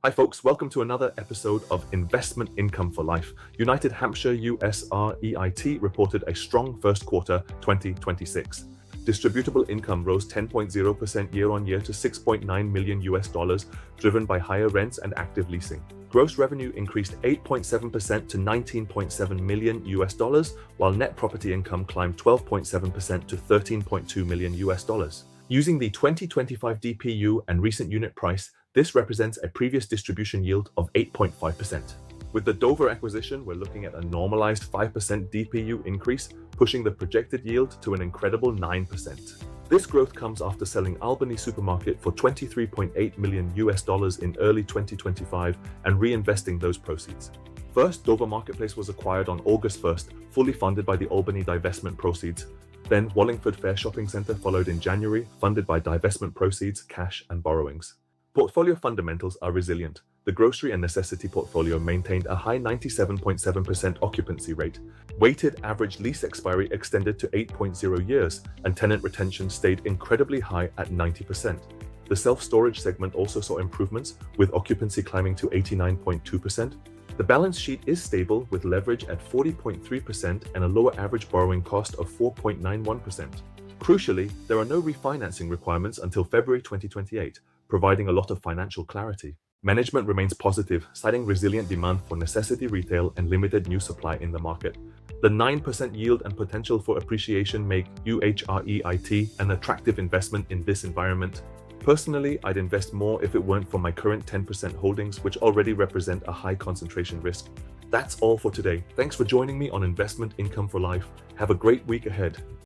Hi folks, welcome to another episode of Investment Income for Life. United Hampshire US REIT reported a strong first quarter 2026. Distributable income rose 10.0% year-on-year to $6.9 million, driven by higher rents and active leasing. Gross revenue increased 8.7% to $19.7 million, while net property income climbed 12.7% to $13.2 million. Using the 2025 DPU and recent unit price, this represents a previous distribution yield of 8.5%. With the Dover acquisition, we're looking at a normalized 5% DPU increase, pushing the projected yield to an incredible 9%. This growth comes after selling Albany Supermarket for $23.8 million in early 2025 and reinvesting those proceeds. First, Dover Marketplace was acquired on August 1st, fully funded by the Albany divestment proceeds. Then, Wallingford Fair Shopping Centre followed in January, funded by divestment proceeds, cash, and borrowings. Portfolio fundamentals are resilient. The grocery and necessity portfolio maintained a high 97.7% occupancy rate. Weighted average lease expiry extended to 8.0 years, and tenant retention stayed incredibly high at 90%. The self-storage segment also saw improvements, with occupancy climbing to 89.2%. The balance sheet is stable, with leverage at 40.3% and a lower average borrowing cost of 4.91%. Crucially, there are no refinancing requirements until February 2028, providing a lot of financial clarity. Management remains positive, citing resilient demand for necessity retail and limited new supply in the market. The 9% yield and potential for appreciation make UHREIT an attractive investment in this environment. Personally, I'd invest more if it weren't for my current 10% holdings, which already represent a high concentration risk. That's all for today. Thanks for joining me on Investment Income for Life. Have a great week ahead.